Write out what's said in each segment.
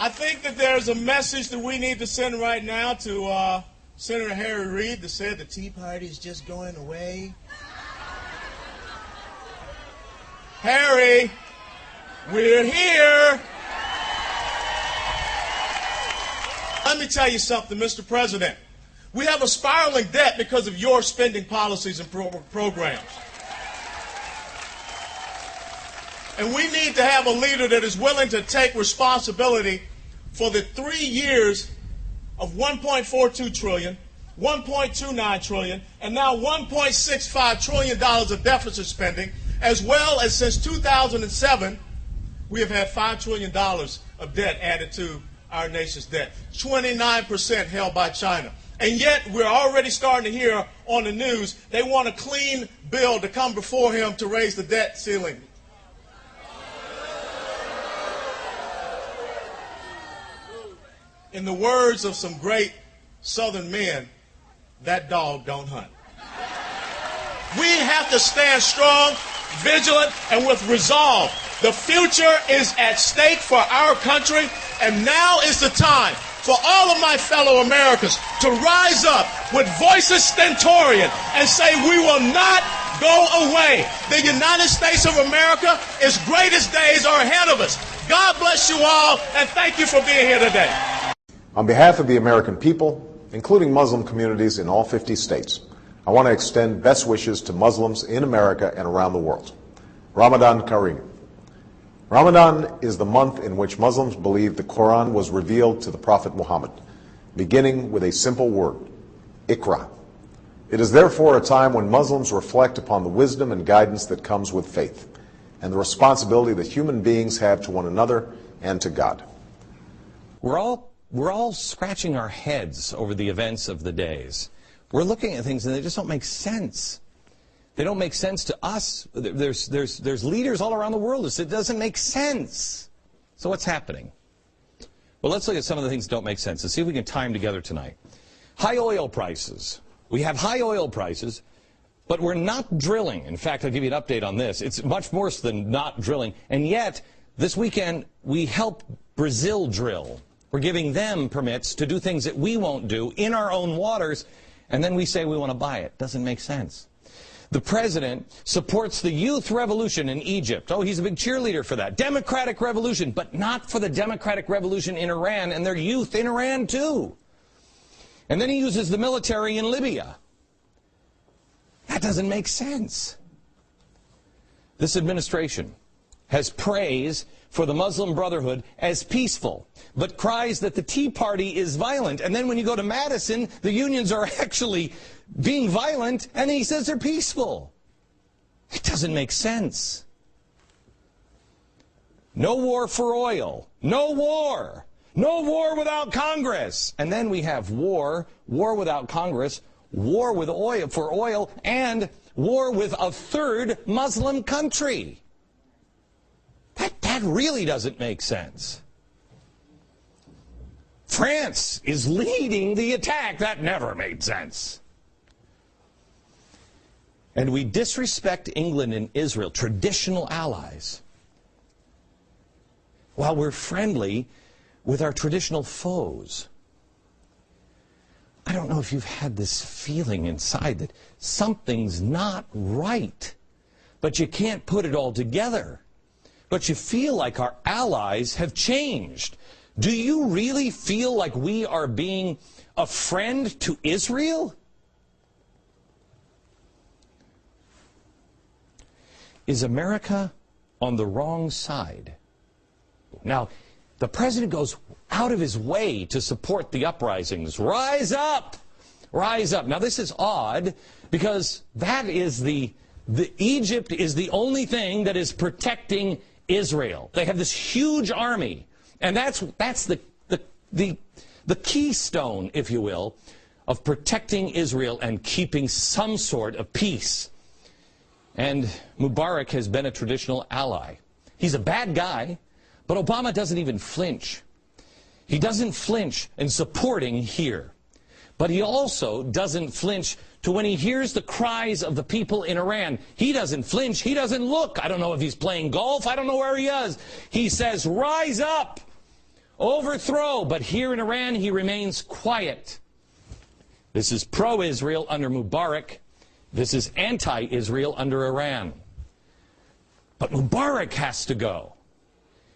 I think that there's a message that we need to send right now to Senator Harry Reid that said the Tea Party is just going away. Harry, we're here. Let me tell you something, Mr. President. We have a spiraling debt because of your spending policies and programs. And we need to have a leader that is willing to take responsibility for the 3 years of $1.42 trillion, $1.29 trillion, and now $1.65 trillion of deficit spending, as well as since 2007, we have had $5 trillion of debt added to our nation's debt, 29% held by China. And yet we're already starting to hear on the news they want a clean bill to come before him to raise the debt ceiling. In the words of some great Southern men, that dog don't hunt. We have to stand strong, vigilant, and with resolve. The future is at stake for our country, and now is the time for all of my fellow Americans to rise up with voices stentorian and say we will not go away. The United States of America, its greatest days are ahead of us. God bless you all, and thank you for being here today. On behalf of the American people, including Muslim communities in all 50 states, I want to extend best wishes to Muslims in America and around the world. Ramadan Kareem. Ramadan is the month in which Muslims believe the Quran was revealed to the Prophet Muhammad, beginning with a simple word, Iqra. It is therefore a time when Muslims reflect upon the wisdom and guidance that comes with faith, and the responsibility that human beings have to one another and to God. We're all scratching our heads over the events of the days. We're looking at things and they just don't make sense. They don't make sense to us. There's leaders all around the world who say it doesn't make sense. So what's happening? Well, let's look at some of the things that don't make sense and see if we can tie them together tonight. High oil prices. We have high oil prices, but we're not drilling. In fact, I'll give you an update on this. It's much worse than not drilling. And yet, this weekend, we help Brazil drill. We're giving them permits to do things that we won't do in our own waters, and then we say we want to buy it. Doesn't make sense. The president supports the youth revolution in Egypt. Oh, he's a big cheerleader for that. Democratic revolution, but not for the democratic revolution in Iran and their youth in Iran, too. And then he uses the military in Libya. That doesn't make sense. This administration has praised for the Muslim Brotherhood as peaceful, but cries that the Tea Party is violent. And then when you go to Madison, the unions are actually being violent, and he says they're peaceful. It doesn't make sense. No war for oil. No war. No war without Congress. And then we have war without Congress, war with oil for oil, and war with a third Muslim country. That really doesn't make sense. France is leading the attack. That never made sense. And we disrespect England and Israel, traditional allies, while we're friendly with our traditional foes. I don't know if you've had this feeling inside that something's not right, but you can't put it all together. But you feel like our allies have changed. Do you really feel like we are being a friend to Israel? Is America on the wrong side? Now, the president goes out of his way to support the uprisings. Rise up! Rise up. Now, this is odd because that is Egypt is the only thing that is protecting Israel. They have this huge army, and that's the keystone, if you will, of protecting Israel and keeping some sort of peace. And Mubarak has been a traditional ally. He's a bad guy, but Obama doesn't even flinch. He doesn't flinch in supporting here. But he also doesn't flinch to when he hears the cries of the people in Iran. He doesn't flinch. He doesn't look. I don't know if he's playing golf. I don't know where he is. He says, rise up. overthrow. But here in Iran, he remains quiet. This is pro-Israel under Mubarak. This is anti-Israel under Iran. But Mubarak has to go.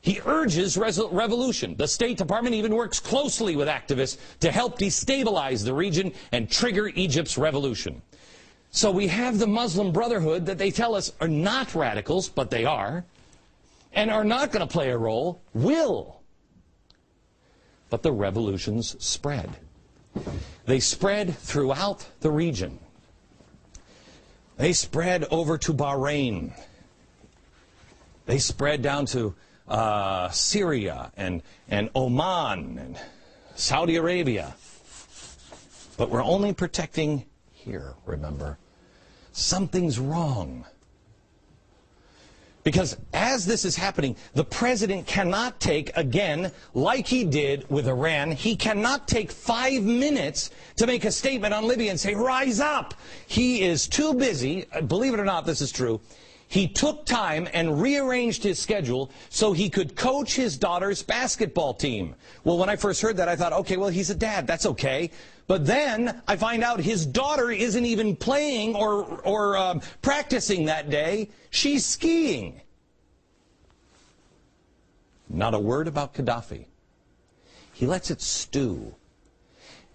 He urges revolution. The State Department even works closely with activists to help destabilize the region and trigger Egypt's revolution. So we have the Muslim Brotherhood that they tell us are not radicals, but they are, and are not going to play a role, will. But the revolutions spread. They spread throughout the region. They spread over to Bahrain. They spread down to Syria and Oman and Saudi Arabia. But we're only protecting here, remember. Something's wrong. Because as this is happening, the president cannot take, again, like he did with Iran, he cannot take 5 minutes to make a statement on Libya and say, rise up. He is too busy. Believe it or not, this is true. He took time and rearranged his schedule so he could coach his daughter's basketball team. Well, when I first heard that, I thought, okay, well, he's a dad. That's okay. But then I find out his daughter isn't even playing or practicing that day. She's skiing. Not a word about Gaddafi. He lets it stew.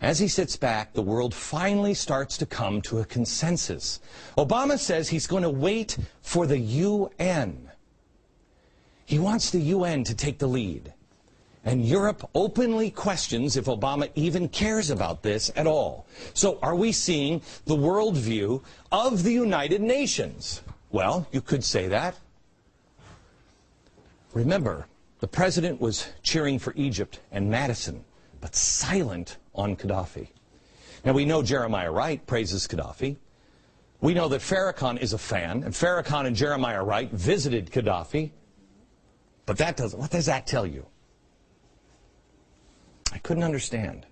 As he sits back, the world finally starts to come to a consensus. Obama says he's going to wait for the UN. He wants the UN to take the lead. And Europe openly questions if Obama even cares about this at all. So are we seeing the worldview of the United Nations? Well, you could say that. Remember, the president was cheering for Egypt and Madison, but silent on Gaddafi. Now, we know Jeremiah Wright praises Gaddafi. We know that Farrakhan is a fan, and Farrakhan and Jeremiah Wright visited Gaddafi. But what does that tell you? I couldn't understand.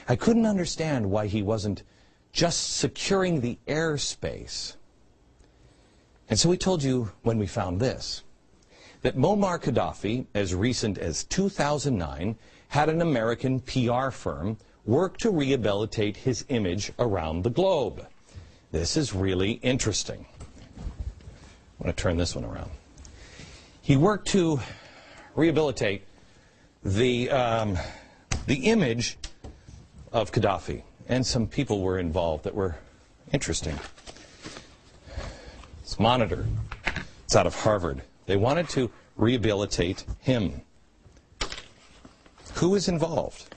I couldn't understand why he wasn't just securing the airspace. And so we told you when we found this, that Muammar Gaddafi, as recent as 2009, had an American PR firm work to rehabilitate his image around the globe. This is really interesting. I want to turn this one around. He worked to rehabilitate the image of Gaddafi, and some people were involved that were interesting. It's Monitor. It's out of Harvard. They wanted to rehabilitate him. Who was involved?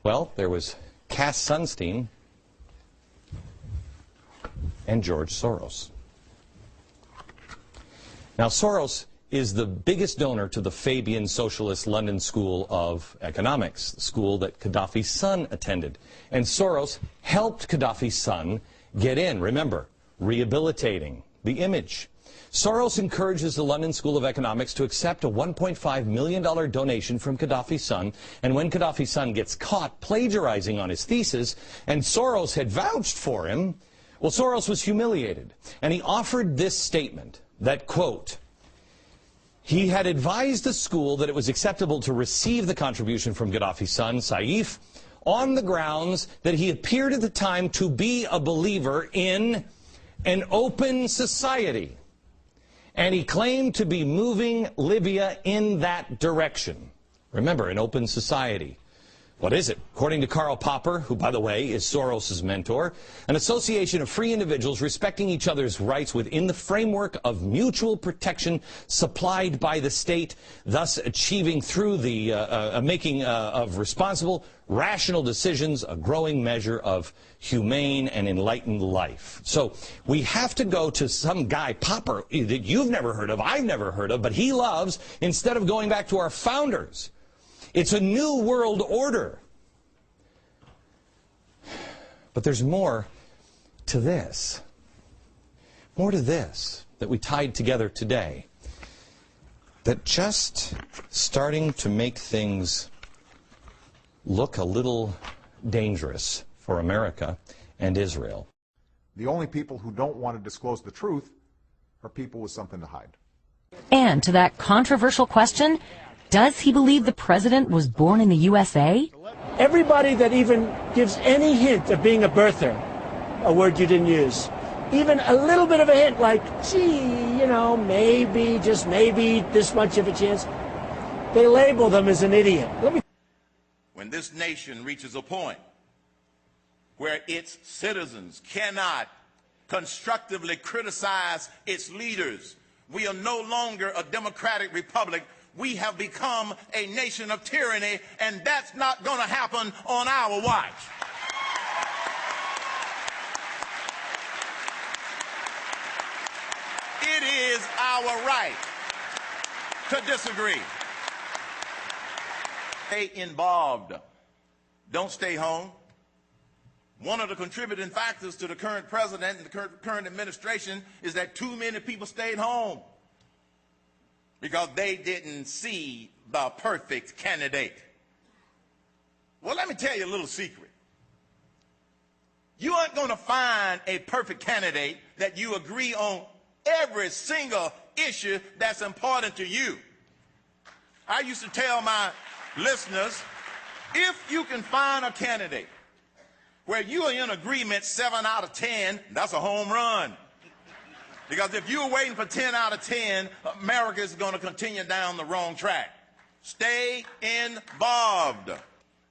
Well, there was Cass Sunstein and George Soros. Now, Soros is the biggest donor to the Fabian Socialist London School of Economics, the school that Gaddafi's son attended. And Soros helped Gaddafi's son get in. Remember, rehabilitating the image. Soros encourages the London School of Economics to accept a $1.5 million donation from Gaddafi's son, and when Gaddafi's son gets caught plagiarizing on his thesis, and Soros had vouched for him, well, Soros was humiliated, and he offered this statement that, quote, he had advised the school that it was acceptable to receive the contribution from Gaddafi's son, Saif, on the grounds that he appeared at the time to be a believer in an open society. And he claimed to be moving Libya in that direction. Remember, an open society. What is it? According to Karl Popper, who, by the way, is Soros' mentor, an association of free individuals respecting each other's rights within the framework of mutual protection supplied by the state, thus achieving through the making of responsible, rational decisions a growing measure of humane and enlightened life. So we have to go to some guy, Popper, that you've never heard of, I've never heard of, but he loves, instead of going back to our founders. It's a new world order. But there's more to this. More to this that we tied together today. That just starting to make things look a little dangerous for America and Israel. The only people who don't want to disclose the truth are people with something to hide. And to that controversial question, Does he believe the president was born in the USA? Everybody that even gives any hint of being a birther, a word you didn't use, even a little bit of a hint like, gee, you know, maybe, just maybe this much of a chance, they label them as an idiot. When this nation reaches a point where its citizens cannot constructively criticize its leaders, we are no longer a democratic republic. We have become a nation of tyranny, and that's not going to happen on our watch. It is our right to disagree. Stay involved. Don't stay home. One of the contributing factors to the current president and the current administration is that too many people stayed home because they didn't see the perfect candidate. Well, let me tell you a little secret. You aren't going to find a perfect candidate that you agree on every single issue that's important to you. I used to tell my listeners, if you can find a candidate where you are in agreement 7 out of 10, that's a home run. Because if you're waiting for 10 out of 10, America is going to continue down the wrong track. Stay involved.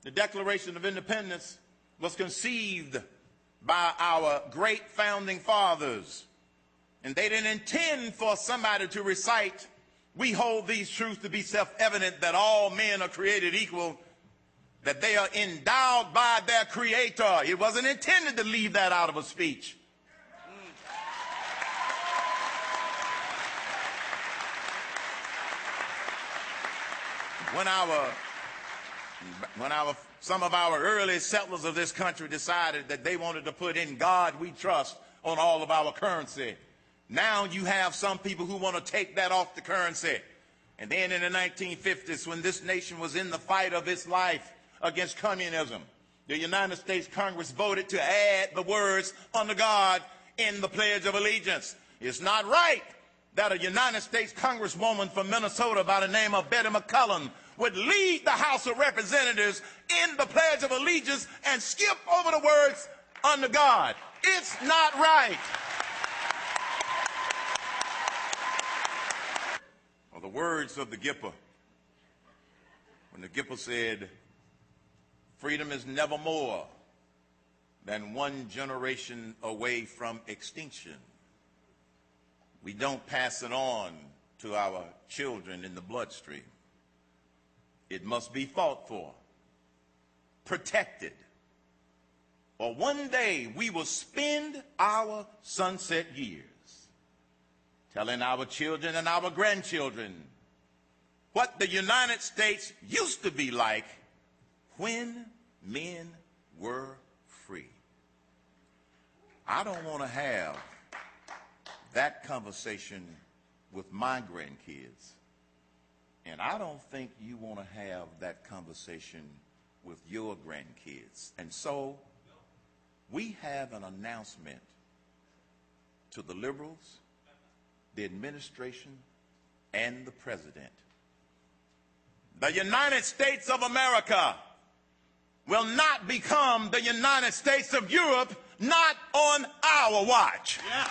The Declaration of Independence was conceived by our great founding fathers. And they didn't intend for somebody to recite, "We hold these truths to be self-evident, that all men are created equal, that they are endowed by their Creator." It wasn't intended to leave that out of a speech. When some of our early settlers of this country decided that they wanted to put "In God We Trust" on all of our currency, now you have some people who want to take that off the currency. And then in the 1950s, when this nation was in the fight of its life against communism, the United States Congress voted to add the words "under God" in the Pledge of Allegiance. It's not right that a United States Congresswoman from Minnesota by the name of Betty McCollum would lead the House of Representatives in the Pledge of Allegiance and skip over the words "under God." It's not right. Or the words of the Gipper, when the Gipper said, "Freedom is never more than one generation away from extinction. We don't pass it on to our children in the bloodstream. It must be fought for, protected, or one day we will spend our sunset years telling our children and our grandchildren what the United States used to be like when men were free." I don't want to have that conversation with my grandkids. And I don't think you want to have that conversation with your grandkids. And so we have an announcement to the liberals, the administration, and the president. The United States of America will not become the United States of Europe, not on our watch. Yeah.